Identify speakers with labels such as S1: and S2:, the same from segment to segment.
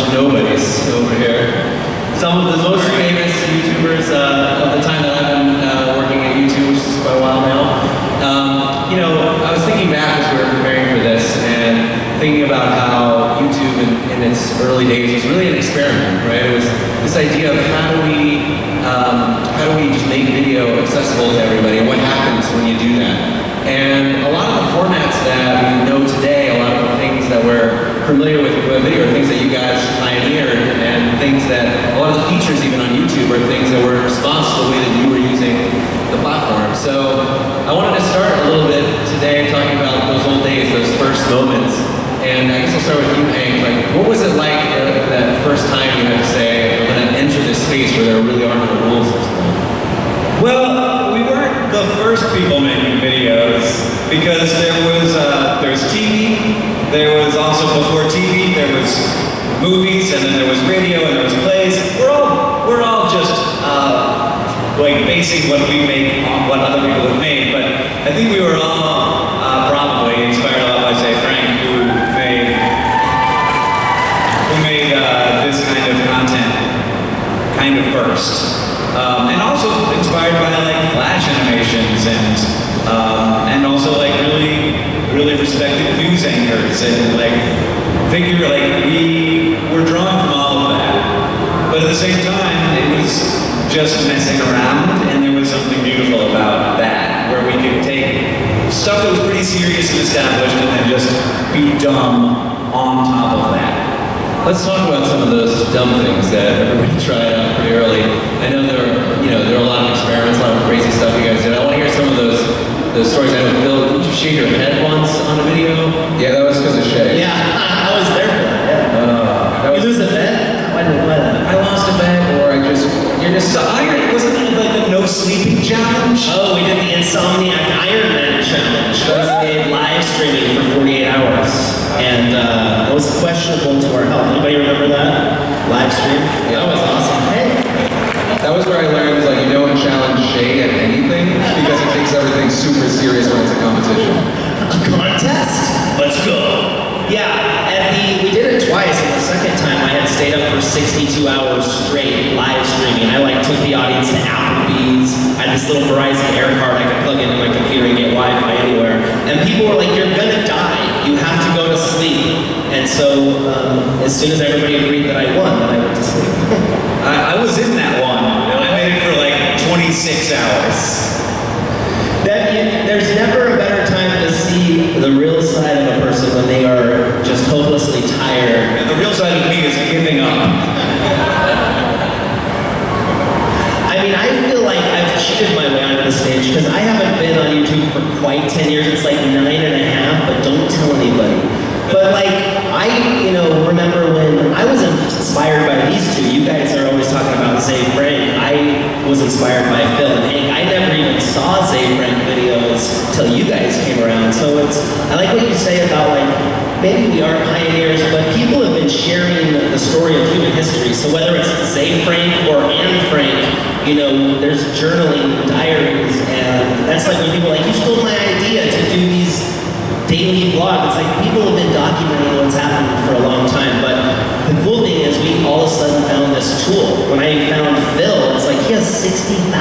S1: of nobodies over here. Some of the most famous YouTubers of the time that I've been working at YouTube, which is quite a while now. You know, I was thinking back as we were preparing for this and thinking about how YouTube in its early days was really an experiment, right? It was this idea of how do we just make video accessible to everybody, and what happens when you do that. And a lot of the formats that we know today, a lot of the things that we're familiar with video are things that you guys pioneered, and things that, a lot of the features even on YouTube are things that were in response to the way that you were using the platform. So I wanted to start a little bit today talking about those old days, those first moments. And I guess I'll start with you, Hank. Like, what was it like that first time you had to say, I'm going to enter this space where there really aren't no rules this point?
S2: Well, we weren't the first people making videos, because there was TV, there was also before TV, there was movies, and then there was radio, and there was plays. We're all just like basing what we make on what other people have made, but I think we were all probably inspired a lot by, say, Frank, who made this kind of content kind of first. And also inspired by like Flash animations and also like really respected news anchors, and like we were drawn from all of that. But at the same time, it was just messing around, and there was something beautiful about that, where we could take stuff that was pretty serious and established and then just be dumb on top of that.
S1: Let's talk about some of those dumb things that everybody tried out pretty early. I know there are a lot of experiments, a lot of crazy stuff you guys did. I want to hear some of those stories. I know, Phil, did you shake your head once on a video?
S3: Yeah, that was because of Shay.
S4: Yeah, I was there for that, yeah. You lose a bet?
S3: I lost a bet, or you're just
S2: Wasn't it like the no sleeping challenge?
S4: Oh, we did the Insomniac Iron Man challenge. We did live streaming for 48 hours. And it was questionable to our health. Anybody remember that? Live stream?
S3: Yeah. That was awesome. Hey. That was where I learned, like, you don't challenge Shay at anything, because he takes everything super serious when it's a competition.
S4: A contest? Let's go. Yeah, we did it twice, and the second time I had stayed up for 62 hours straight live streaming. I like took the audience to Applebee's. I had this little Verizon Air card I could plug into my computer and get Wi-Fi anywhere. And people were like, you're gonna die. You have to go to sleep. And so, as soon as everybody agreed that I won, then I went to sleep.
S2: I was in that one, and I made it for like 26 hours.
S4: There's never a better time to see the real side of a person when they are just hopelessly tired.
S2: And the real side of me is giving up.
S4: I mean, I feel like I've cheated my way onto the stage, because I haven't been on YouTube for quite 10 years. It's like 9.5, but don't tell anybody. But like, I remember when I was inspired by these two. You guys are always talking about Zay Frank. I was inspired by Phil and Hank. I never even saw Zay Frank videos till you guys came around. So I like what you say about, like, maybe we are pioneers, but people have been sharing the story of human history. So whether it's Zay Frank or Anne Frank, there's journaling, diaries, and that's like when people are like, you stole my idea to do these daily vlogs. It's like people have been documenting what's happened for a long time, but the cool thing is we all of a sudden found this tool. When I found Phil, it's like he has 60,000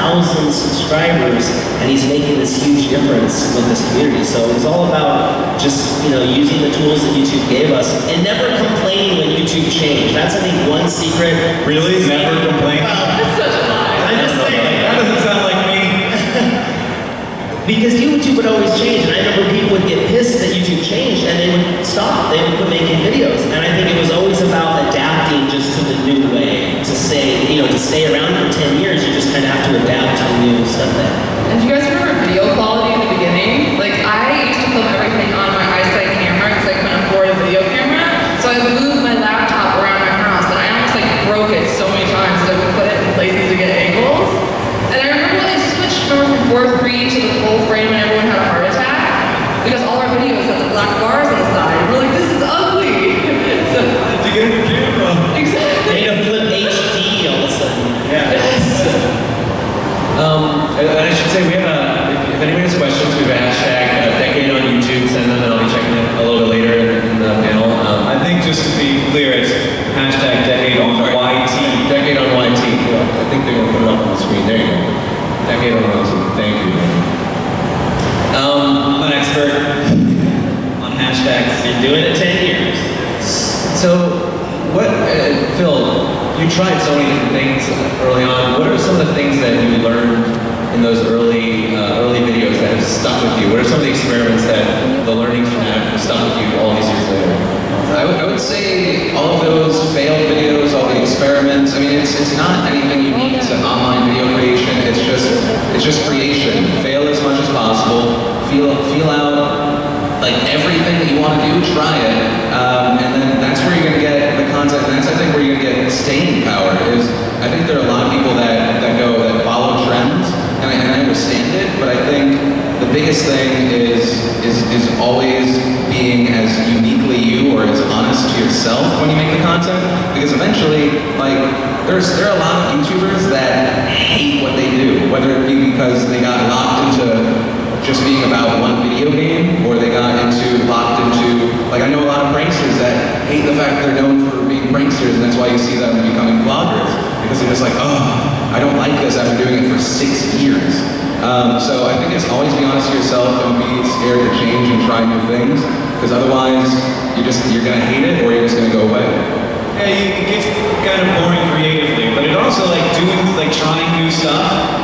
S4: subscribers, and he's making this huge difference with this community. So it's all about just, using the tools that YouTube gave us, and never complaining when YouTube changed. That's, I think, one secret.
S2: Really? Never complain?
S4: That's such a lie. I'm just saying.
S2: That doesn't sound like me.
S4: Because YouTube would always change, and I remember people would get pissed that YouTube changed, and they would stop. They would quit making videos. And I think it was always about adapting just to the new way. To stay around for 10 years, you just kind of have to adapt to the new stuff then.
S5: And do you guys remember video quality in the beginning? Like, I used to film everything on my iSight camera because I couldn't afford a video camera. So I moved my laptop around my house, and I almost broke it so many times that I would put it in places to get angles. And I remember when I switched from 4:3 to the full frame when everyone had a heart attack, because all our videos had the black bars on the side. We're like, this is ugly. So,
S2: to get a camera.
S5: Exactly.
S4: Made a flip HD all of a sudden.
S2: Yeah.
S1: And I should say, we have if anybody has questions, we have a hashtag decade on YouTube. Send them, and I'll be checking it a little bit later in the panel.
S2: I think just to be clear, it's hashtag
S4: been doing it 10 years.
S1: So, what, Phil, you tried so many different things early on. What are some of the things that you learned in those early videos that have stuck with you? What are some of the experiments that the learnings from that have stuck with you all these years later?
S3: I would say all of those failed videos, all the experiments. I mean, it's not anything unique to online video creation. It's just creation. Fail as much as possible. Feel out like everything that you want to do. Try it, and then that's where you're going to get the content. And that's I think where you're going to get staying power. I think there are a lot of people that follow trends, and I understand it. But I think the biggest thing is always being as uniquely you or as honest to yourself when you make the content, because eventually, like, there are a lot of YouTubers that hate what they do, whether it be because they got locked into just being about one video game, or they got locked into, like, I know a lot of pranksters that hate the fact that they're known for being pranksters, and that's why you see them becoming vloggers, because they're just like, oh, I don't like this after doing it for 6 years. So I think it's always be honest to yourself. Don't be scared to change and try new things, because otherwise you're gonna hate it or you're just gonna go away.
S2: Yeah, it gets kind of boring creatively, but it also trying new stuff.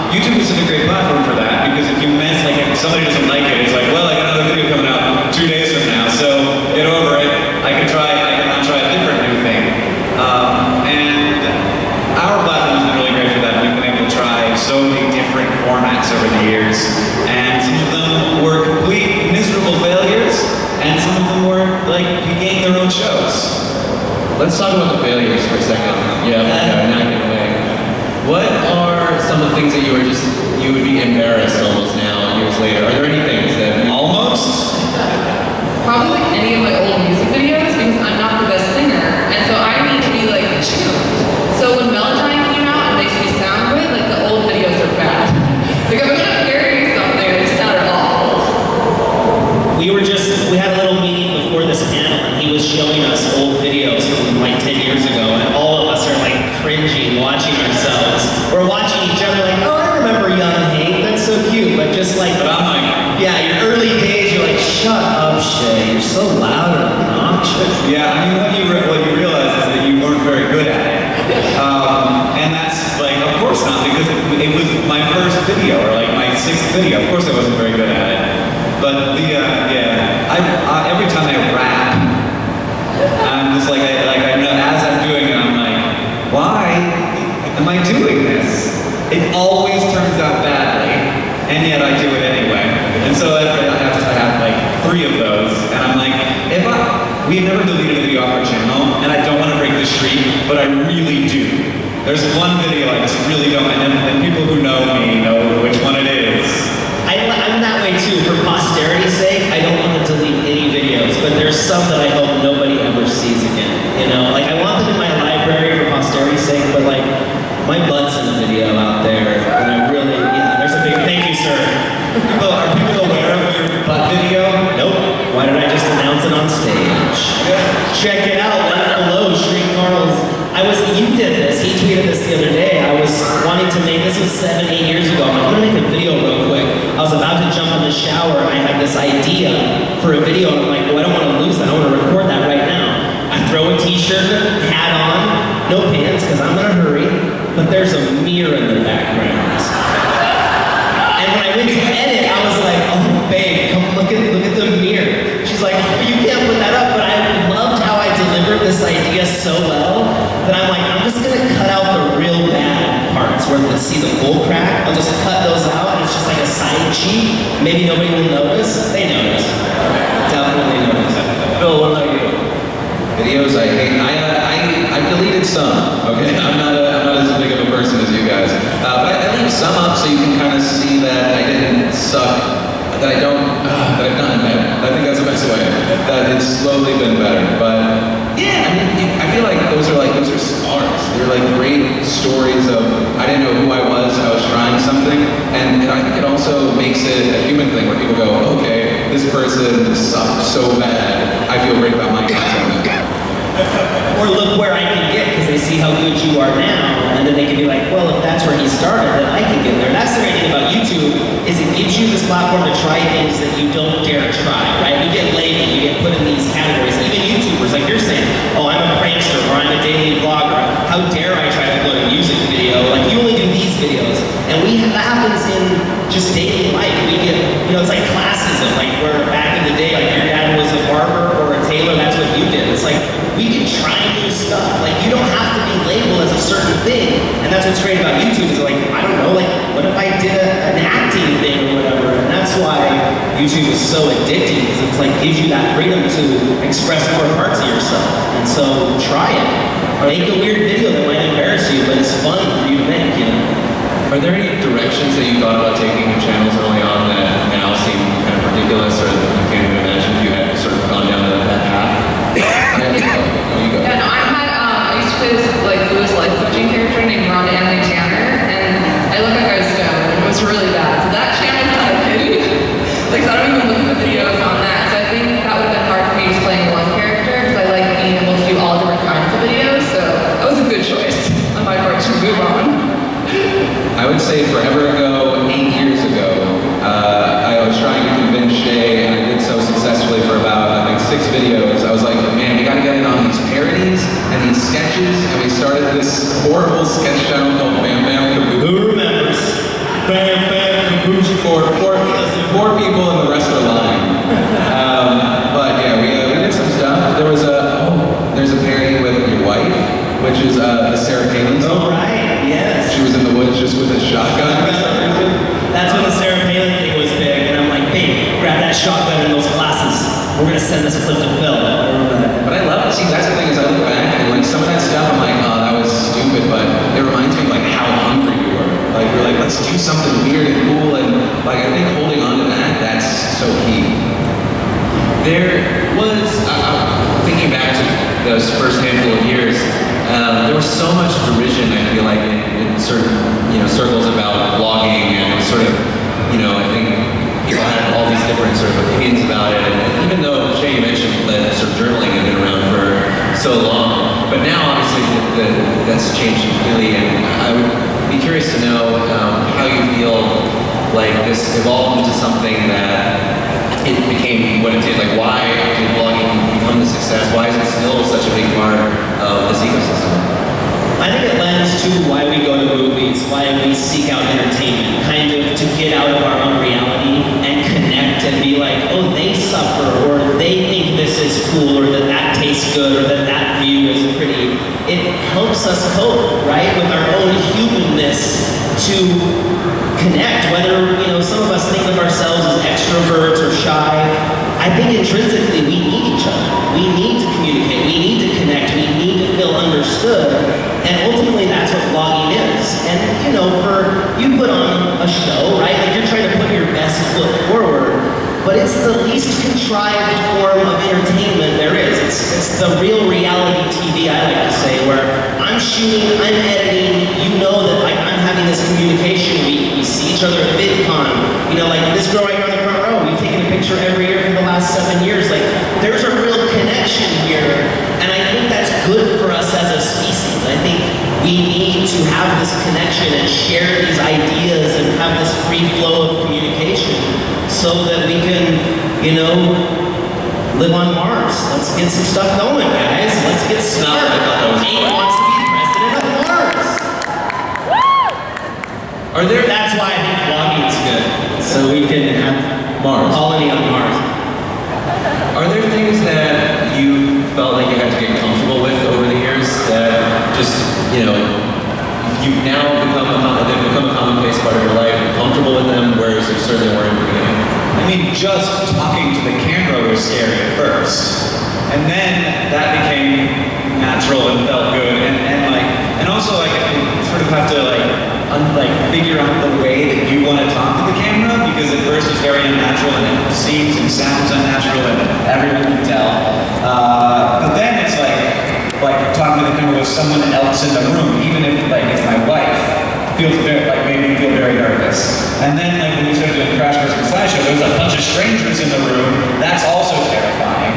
S2: YouTube is such a great platform for that, because if if somebody doesn't like it, it's like, well, I got another video coming out 2 days from now, so get over it. I can not try a different new thing. And our platform has been really great for that. We've been able to try so many different formats over the years, and some of them were complete miserable failures, and some of them were began their own shows.
S1: Let's talk about the failures for a second. Yeah, not get away. What are some of the things that you would be embarrassed almost now, years later? Are there any things that
S2: almost?
S5: Probably any of my old music videos, because I'm not the best singer, and so I need to be tuned. So when Valentine came out, it makes me sound good. The old videos are bad. If I'm gonna parody something, they sounded awful.
S4: We had a little meeting before this panel, and he was showing us old videos from 10 years ago, and all of us are cringing, watching ourselves. We're watching each other oh, I remember young Hank, that's so cute, but just
S2: But I'm
S4: yeah, your early days, you're shut up, Shay, you're so loud and obnoxious.
S2: Yeah, I mean, what you realize is that you weren't very good at it. And that's of course not, because it was my first video, or my 6th video. Of course I wasn't very good at it. But every time I rap, I'm just I know as I'm doing it, I'm why am I doing this? It always turns out badly, and yet I do it anyway. And so I have 3 of those, and I'm we've never deleted a video off our channel, and I don't want to break the streak, but I really do. There's one video I just really don't, and people who know me know which one it is.
S4: I'm that way too. For posterity's sake, I don't want to delete any videos, but there's some that I hope nobody ever sees again. I want them in my library for posterity's sake, but my butt's in the video out there, and I really, there's a big thank you, sir.
S2: Are people aware of your butt video?
S4: Nope. Why did I just announce it on stage? Check it out. Hello, Street Carl's. You did this. He tweeted this the other day. I was wanting to make, this was 7, 8 years ago. I'm gonna make a video real quick. I was about to jump in the shower, and I had this idea for a video, and I'm well, I don't want to lose that. I want to record that right now. I throw a t-shirt, hat on, no pants, because I'm in a hurry, but there's a mirror in the background. And when I went to edit, I was oh, babe, come look at the mirror. She's you can't put that up, but I loved how I delivered this idea so well that I'm I'm just gonna cut out the real bad parts where you see the full crack. I'll just cut those out, and it's just a side cheat. Maybe nobody will notice. They notice. Definitely notice.
S1: Phil, what about you?
S3: Videos I hate. I've deleted some. Okay, I'm not as big of a person as you guys, but I leave some up so you can kind of see that I didn't suck. That I've gotten better. I think that's the best way. That it's slowly been better. But yeah, I feel those are scars. They're great stories of I didn't know who I was trying something, and I think it also makes it a human thing where people go, okay, this person sucked so bad. I feel great about my content.
S4: Or look where I can get, because they see how good you are now, and then they can be well, if that's where he started, then I can get there. And that's the great thing about YouTube, is it gives you this platform to try things that you don't dare try, right? You get labeled, you get put in these categories. that happens in just daily life. We get, you know, it's like classism. Like where back in the day, like your dad was a barber or a tailor, that's what you did. It's like we can try new stuff. Like you don't have to be labeled as a certain thing. And that's what's great about YouTube is like, I don't know, like what if I did an acting thing or whatever? And that's why YouTube is so addicting because it's like gives you that freedom to express more parts of yourself. And so try it. Make a weird video that might embarrass you, but it's fun for you to make, you know?
S3: Are there any directions that you thought about taking your channels early on that now seem kind of ridiculous, or you can't even imagine if you had sort of gone down that path? You go.
S5: Yeah, no, I used to play this like Lewis life coaching character named Ron Anthony Tanner, and I look like I was stoned, and it was really bad. So that channel's kind of hidden. Like, so I don't even look at the videos on that. So I think that would have been hard for me just playing one character, because I like being able to do all different kinds of videos. So that was a good choice on my part to move on.
S3: I would say forever ago, 8 years ago, I was trying to convince Shay, and I did so successfully for about, I think, 6 videos. I was like, man, we gotta get in on these parodies and these sketches, and we started this horrible sketch channel called Bam Bam Caboose.
S4: Who remembers?
S3: Bam Bam Caboose for 4 people and the rest are lying. But yeah, we did some stuff. There was there's a parody with your wife, which is the Sarah Palin song.
S4: Oh, right, yes.
S3: She was in the woods just with a shotgun.
S4: That's when the Sarah Palin thing was big, and I'm like, babe, grab that shotgun in those classes. We're gonna send this clip to Phil.
S3: But I love it. See, that's the thing is I look back and like some of that stuff, I'm like, oh, that was stupid, but it reminds me of like how hungry we were. Like we're like, let's do something weird and cool, and like I think holding on to that, that's so key. There was, thinking back to those first handful of years, there was so much derision, I feel like, in certain, circles about vlogging, and it was sort of, I think people had all these different sort of opinions about it, and even though, Shay, you mentioned that sort of journaling had been around for so long, but now obviously that's changed completely, and I would be curious to know how you feel like this evolved into something that it became what it did. Like, why did vlogging become the success? Why is it still such a big part of this ecosystem?
S4: I think it lends to why we go to movies, why we seek out entertainment, kind of to get out of our own reality and connect and be like, oh, they suffer, or they think this is cool, or that tastes good, or that view is pretty. It helps us cope, right, with our own humanness to connect, whether, some of us think of ourselves as extroverts or shy. I think intrinsically we need each other. We need to communicate, we need to connect, we need to feel understood, and ultimately that's what vlogging is. And you put on a show, right? Like you're trying to put your best foot forward, but it's the least contrived form of entertainment there is. It's the real reality TV, I like to say, where I'm shooting, I'm editing, that like I'm having this communication. We see each other at VidCon. Like this girl right here on the front row, we've taken a picture every year for the last 7 years. Like there's a real connection here, and I think that's good for us as a species. I think we need to have this connection and share these ideas and have this free flow of communication so that we can, live on Mars. Let's get some stuff going, guys. Let's get started. Nate wants to be president of Mars. That's why I think vlogging is good. So we can have
S3: Mars.
S4: Colony on Mars.
S3: Are there things that you felt like you had to get comfortable with over the years that just, you've now become a commonplace part of your life, you're comfortable with them, whereas you certainly weren't in the beginning?
S2: I mean, just talking to the camera was scary at first. And then that became natural and felt good. And also you sort of have to figure out the way that you want to talk to the camera, because at first it's very unnatural and it seems and sounds unnatural and everyone can tell. But then it's like talking to the camera with someone else in the room, even if it's my wife, feels made me feel very nervous. And then when we started doing Crash Course and Slideshow, there was a bunch of strangers in the room. That's also terrifying.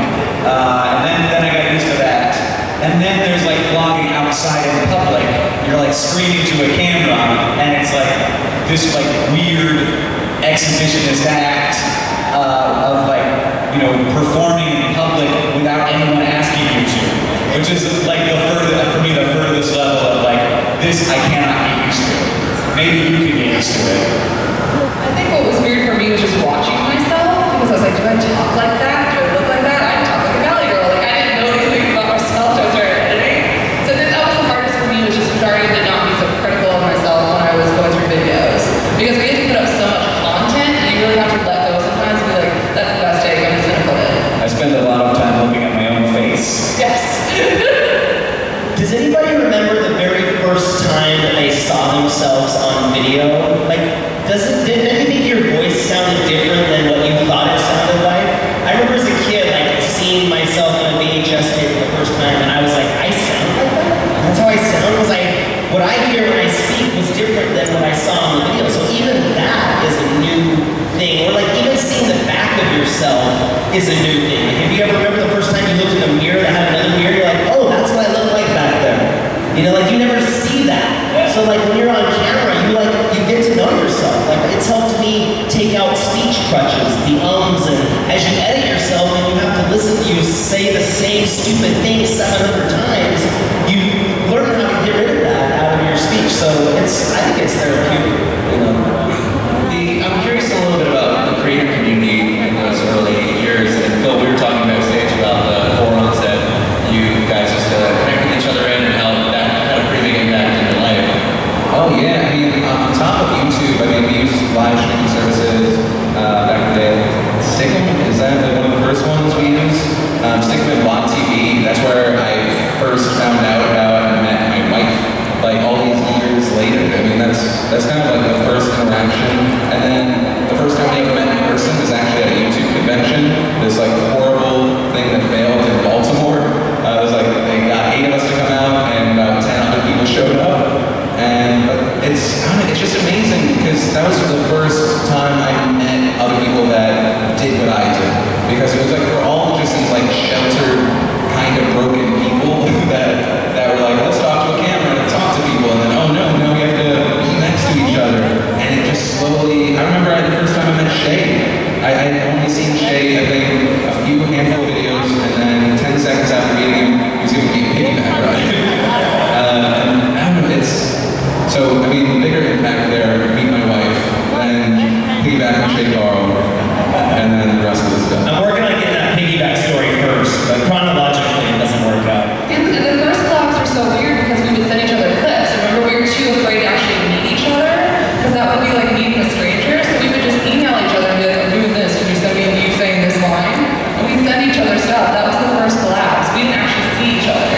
S2: And then I got used to that. And then there's vlogging outside in public. You're screaming to a camera, and it's this weird exhibitionist act of performing in public without anyone asking you to, which is for me the furthest level of this I cannot get used to. maybe you could dance to it.
S5: I think what was weird for me was just watching myself, because I was like, do I talk like that? Do I look like that? I talk like a valley girl. Like, I didn't know these things about myself as I started editing. So I think that was the hardest for me, was just starting to not be so critical of myself when I was going through videos. Because we had to put up so much content, and you really have to let go sometimes and be like, that's the best take, I'm just gonna put it.
S2: I spend a lot of time looking at my own face.
S5: Yes.
S4: Does anybody remember the very first time that they saw themselves on video? Like, did anything your voice sounded different than what you thought it sounded like? I remember as a kid, like, seeing myself on a VHS tape for the first time, and I was like, I sound like that? That's how I sound? Was what I hear when I speak was different than what I saw on the video. So even that is a new thing. Or like, even seeing the back of yourself is a new thing. Like, if you ever remember the first time you looked in the mirror that had another mirror, you're like, oh, that's what I look like back there. You know, like, you never see that. So like, when you're on camera, you get to know yourself. Like, it's helped me take out speech crutches, the ums, and as you edit yourself and you have to listen to you say the same stupid thing 700 times, you learn how to get rid of that out of your speech. So I think it's therapeutic, you know.
S3: I'm curious a little bit about the creator community in those early years. And Phil, we were talking backstage about the forums that you guys just connect with each other in, and how that had a pretty big impact in your life. Oh yeah, I mean, on top of YouTube, I mean, we used live streaming services back in the day. Stick'em, is that one of the first ones we used? Stick'em and Block TV, that's where I first found out about and met my wife, like all these years later. I mean, that's kind of like the first interaction. And then the first time we ever met in person was actually at a YouTube convention. This like horrible thing that failed in Baltimore. It was like, they got 8 of us to come out, and about 10 other people showed up. And it's just amazing, because that was the first time I met other people that did what I did. Because it was like, we're all just these like sheltered, kind of broken people that were like, let's talk to a camera and talk to people. And then, oh no, now we have to be next to each other. And it just slowly, I remember the first time I met Shay. I had only seen Shay, I think, a few handful of videos, and then 10 seconds after meeting him, he was giving me a piggyback ride. And I don't know, so, I mean, the bigger impact there, meet my wife, then piggyback on Shay Carl, and then the rest of the stuff.
S4: I'm working on getting that piggyback story first, but chronologically it doesn't work out.
S5: And the first collabs were so weird because we would send each other clips. Remember, we were too afraid to actually meet each other, because that would be like meeting a stranger. So we would just email each other and be like, I'm doing this, and you send me you saying this line. And we'd send each other stuff. That was the first collabs. We didn't actually see each other.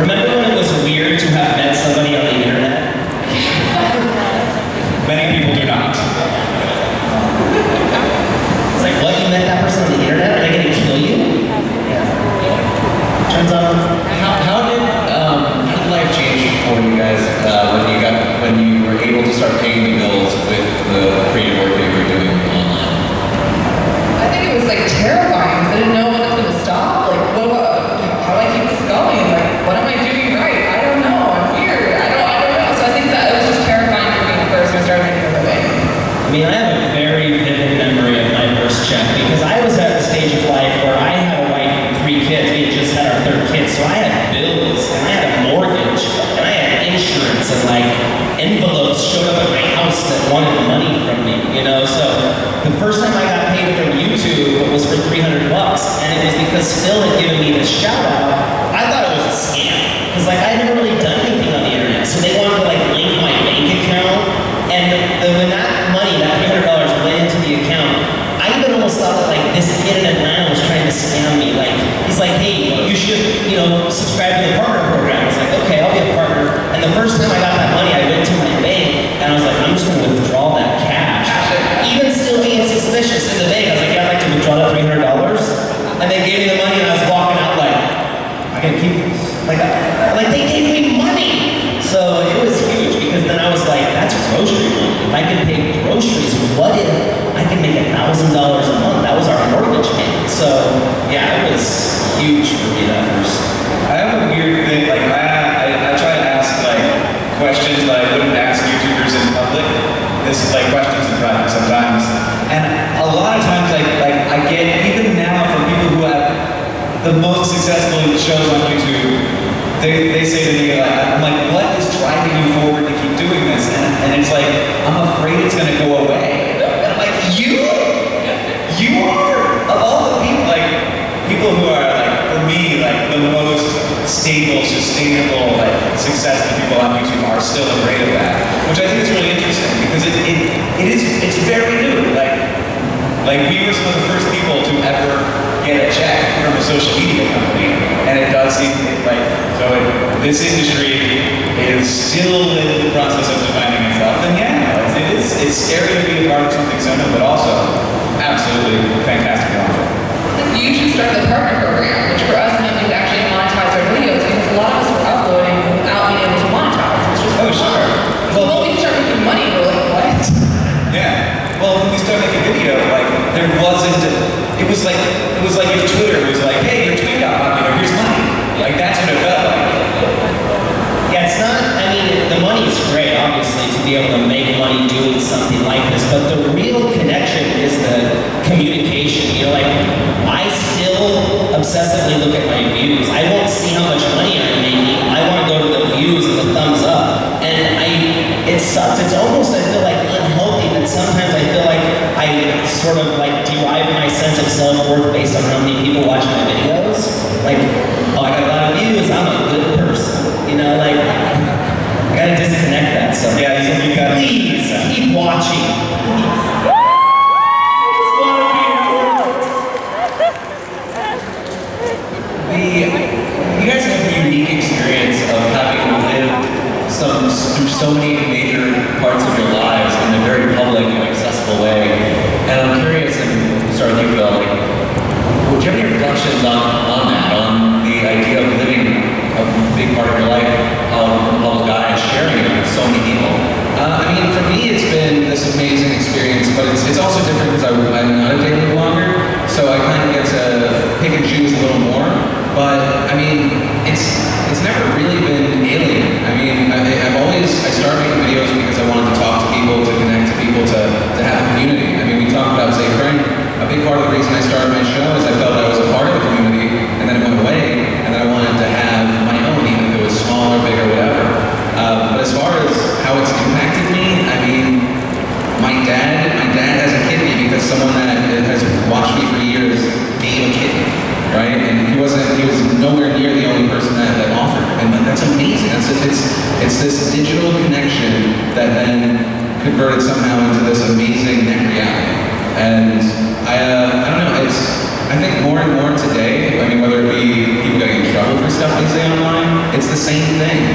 S4: Remember when it was weird to have met somebody on the internet?
S2: Many people do not.
S4: It's like, what, you met that person on the internet? Are they gonna kill you? Turns out,
S3: How did life change for you guys when you were able to start paying the bills with the creative work that you were doing online?
S5: I think it was like terrifying, because I didn't know when it was going to stop. Like, how do I keep this going? Like, what am I doing right? I don't know. I'm weird. I don't know. So I think that it was just terrifying for me at first when I started making a living.
S4: I mean, I have a very vivid memory of my first check, because I was at the stage of life where I had a wife and 3 kids. We had just had our 3rd kid, so I had bills, and I had a mortgage, and I had insurance, and like envelopes showed up at my house that wanted money from me, you know? So the first time I got paid from YouTube was for $300, and it was because Phil had given me this shout out. I thought it was a scam, because like I'd never really done anything on the internet, so they wanted to like link my bank account, and when that money, that $300 went into the account, I even almost thought that like this kid in Atlanta was trying to scam me. Like, he's like, hey, you should, you know, subscribe to the partner program. I was like, okay, I'll be a partner. And the first time I got that money, I went to my bank, and I was like, I'm just gonna withdraw that cash. Even still being suspicious in the bank, I was like, yeah, I'd like to withdraw that $300. And they gave me the money, and I was walking out like, I gotta keep this. Like they gave me money. So it was huge, because then I was like, that's grocery money. If I could pay groceries, what if I could make $1,000 a month? That was our mortgage payment. So yeah, it was huge for me that first.
S2: I have a weird thing, like I try to ask like questions that I wouldn't ask YouTubers in public. This is like questions in private sometimes. And a lot of times like I get, even now, from people who have the most successful shows on YouTube, they say to me, like, I'm like, what is driving you forward to keep doing this? And it's like, still afraid of that, which I think is really interesting because it's very new. Like we were some of the first people to ever get a check from a social media company, and it does seem like this industry is still in the process of defining itself. And yeah, it's scary to be a part of something so new, but also absolutely fantastic to offer.
S5: You should start the partner program, which for us meant we could actually monetize our videos because a lot of us were uploading without being able to monetize. It's just
S2: sure.
S5: Well, we start making money, we're like, what?
S2: Yeah. Well, when we started making video, like there wasn't. It was like if Twitter was like, hey, your tweet got popular, here's money. Like that's what it felt like.
S4: Yeah, it's not. I mean, the money's great, obviously, to be able to make money doing something like this. But the real connection is the communication. You know, like I still obsessively look at my views. I won't see how much money I'm making. I want to go to the views and the thumbs up. And it sucks. It's almost, I feel like, unhealthy that sometimes I feel like I sort of like derive my sense of self-worth based on how many people watch my videos. Like, oh, I got a lot of views, I'm a good person. You know, like, I gotta disconnect that. So
S2: yeah, so you gotta
S4: please keep watching.
S1: You guys have the unique experience of having lived through so many major parts of your lives in a very public and accessible way. And I'm curious, and start with you, Phil, like, do you have any reflections on that, on the idea of living a big part of your life out in the public eye and sharing it with so many people?
S3: I mean, for me, it's been this amazing experience, but it's also different because I'm not a daily vlogger, so I kind of get to pick and choose a little more. But I mean, it's never really been alien. I mean, I started making videos because I wanted to talk to people, to connect to people, to have a community. I mean, we talked about, say, Tran. A big part of the reason I started my show is I felt I was a part of the community, and then it went away, and then I wanted to have my own, even if it was small or big or whatever. But as far as how it's impacted me, I mean, my dad has a kidney because someone that has watched me for years gave a kidney, right? And he was nowhere near the only person that offered. And that's amazing. It's this digital connection that then converted somehow into this amazing net reality. And I don't know, I think more and more today, I mean, whether it be people getting in trouble for stuff they say online, it's the same thing.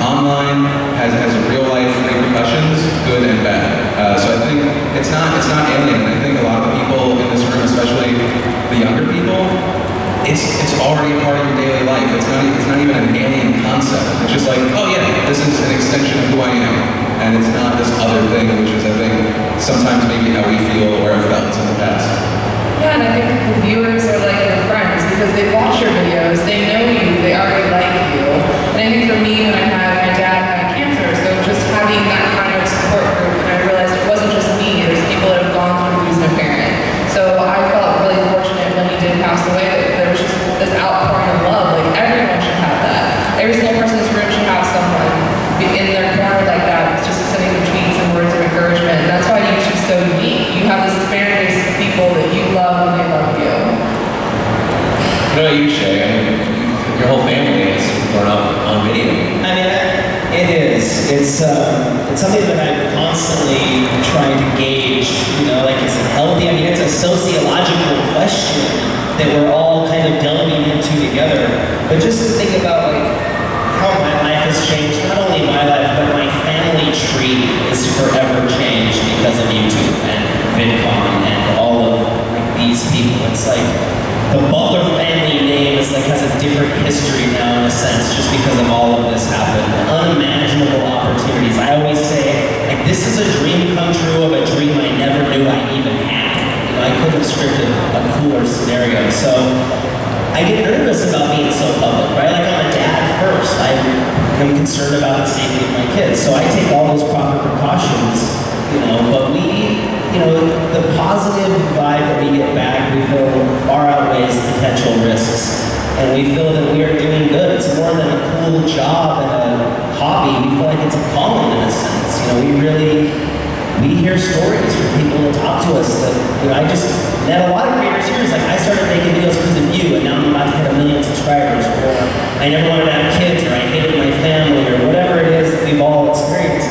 S3: Online has real life repercussions, good and bad. So I think it's not alien. I think a lot of the people in this room, especially the younger people, it's already a part of your daily life. It's not even an alien concept. It's just like, oh yeah, this is an extension of who I am. And it's not this other thing, which is, I think, sometimes maybe how we feel or have felt in the past.
S5: Yeah, and I think the viewers are like your friends because they watch your videos, they know you, they already like you. And I think for me, when my dad had cancer, so just having that kind of support group, and I realized it wasn't just me, there's people that have gone through losing a parent. So I felt really fortunate when he did pass away that there was just this outpouring of love. Like everyone should have that. Every single person in this room should have someone in their corner like that. It's just sending them tweets and words of encouragement. And that's why YouTube's so unique. You have this fan base of people that you love and they love you.
S1: What about you, Shay? I mean, your whole family is grown up on video.
S4: I mean, it is. It's something that I'm constantly trying to gauge. You know, like, is it healthy? I mean, it's a sociological question that we're all kind of delving into together. But just to think about, like, how my life has changed, not only my life, but my family tree is forever changed because of YouTube and VidCon and all of like, these people. It's like the Butler family name is like has a different history now in a sense, just because of all of this happened. Unimaginable opportunities. I always say, like, this is a dream come true of a dream I never knew I even had. You know, I could have scripted a cooler scenario. So I get nervous about being so public, right? Like, I'm a dad first. I'm concerned about the safety of my kids. So I take all those proper precautions, you know, but the positive vibe that we get back, we feel far outweighs the potential risks. And we feel that we are doing good. It's more than a cool job and a hobby. We feel like it's a calling in a sense. You know, we hear stories from people that talk to us that, you know, I just met a lot of creators here. It's like, I started making videos because of you, and now I'm about to hit 1 million subscribers, or I never wanted to have kids, or I hated my family, or whatever it is that we we've all experienced,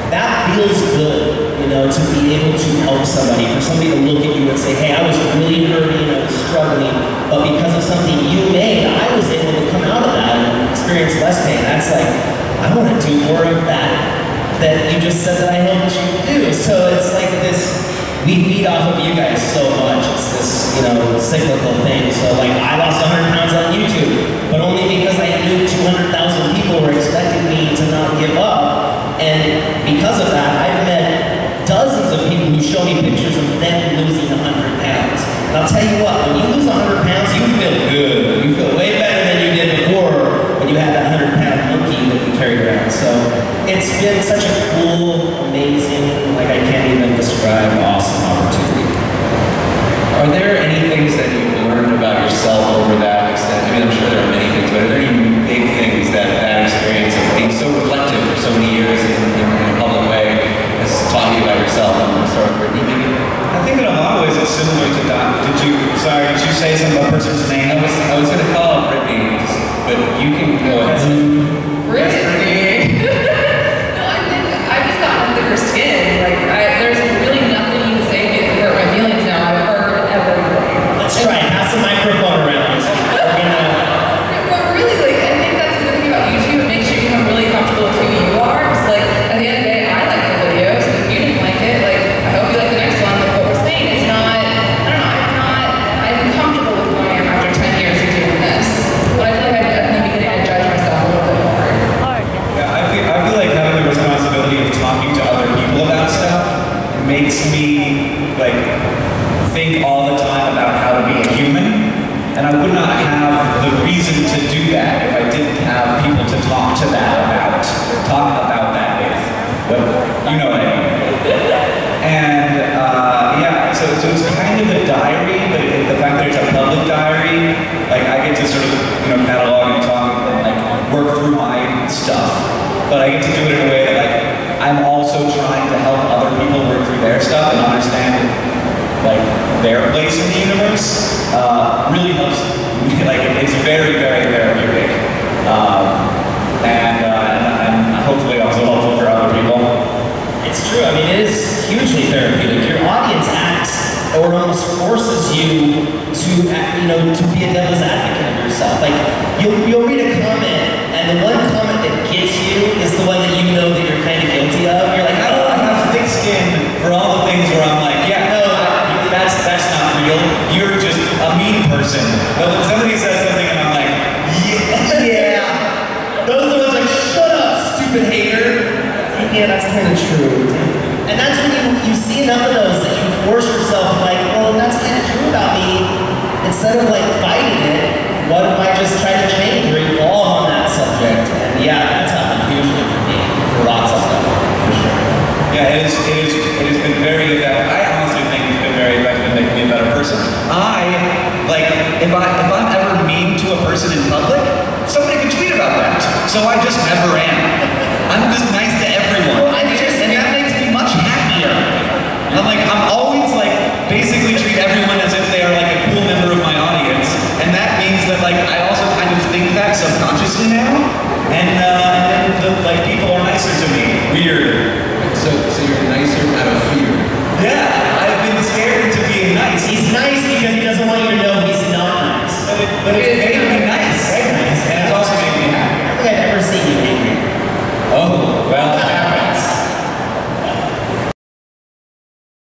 S4: that feels good, you know, to be able to help somebody, for somebody to look at you and say, hey, I was really hurting, I was struggling, but because of something you made, I was able to come out of that and experience less pain. That's like, I want to do more of that you just said that I helped you do. So it's like this, we feed off of you guys so much. It's this, you know, cyclical thing. So like, I lost 100 pounds on YouTube, but only because I knew 200,000 people were expecting me to not give up. And because of that, I've met dozens of people who show me pictures of them losing 100 pounds. And I'll tell you what, when you lose 100 pounds, you feel good. You feel way better than you did before when you had that 100-pound monkey that you carried around. So it's been such a cool, amazing, like I can't even describe, awesome opportunity.
S3: Are there any things that you've learned about yourself over that extent? I mean, I'm sure there are many things, but are there any big things that experience of being so reflective for so many years in a public way has taught you about yourself? I'm going to start with Brittany, maybe?
S2: I think in a lot of ways it's similar to Don. Did you say some of a person's name?
S3: I was going to call out Brittany, but you can go ahead.
S5: Brittany? No, I think I've just gotten under her skin. Like, there's really nothing you can say to hurt my feelings now. I've heard everything.
S4: Let's try it. Pass the microphone around.
S5: But really, like, I think that's the good thing about YouTube. It makes you become really comfortable with who you are. Because, like, at the end of the day, I like the videos. If you didn't like it, like, I hope you like the next one. Like what we're saying, it's not, I don't know, I'm comfortable with who I am after 10 years of doing this. But I feel like I'm beginning to judge myself a little bit more.
S2: Yeah, I feel like having the responsibility of talking to other people about stuff makes me, like, think all the time about how to be a human. And I would not have the reason to do that if I didn't have people to talk about that with. But you know what I mean. And yeah, so it's kind of a diary, but the fact that it's a public diary, like I get to sort of, you know, catalog and talk and like work through my stuff. But I get to do it in a way that like I'm also trying to help other people work through their stuff and understand like their place in the universe. Really helps me. Like it's very, very therapeutic. And hopefully also helpful for other people.
S4: It's true. I mean, it is hugely therapeutic. Your audience acts or almost forces you to, you know, to be a devil's advocate of yourself. Like you'll read a comment, and the one comment that gets you is the one that you know that you're kind of guilty of. You're like, oh,
S2: I have thick skin for all the things where I'm like, yeah, no, that's not real. You're just a mean person. But when somebody says something and I'm like, yeah.
S4: Those are the ones like, shut up, stupid hater. Yeah, that's kind of true. And that's when you see enough of those that you force yourself like, well, that's kind of true about me. Instead of like fighting it, what if I just try to change or evolve on that subject? And yeah, that's happened hugely for me, for lots of stuff, for sure.
S2: Yeah, it has been very effective. I honestly think it's been very effective in making me a better person. If I'm ever mean to a person in public, somebody can tweet about that. So I just never am. I'm just nice to everyone. And that makes me much happier. I'm always like, basically treat everyone as if they are like a cool member of my audience. And that means that like, I also kind of think that subconsciously now. And like people are nicer to me. Weird.
S3: So you're nicer out of fear.
S2: Yeah, I've been scared into being nice.
S4: He's nice because he doesn't want you to know he's not nice.
S2: But it's made me nice.
S4: Very nice.
S2: And it's also made me happy.
S4: I don't think I've ever seen you angry.
S2: Oh, well.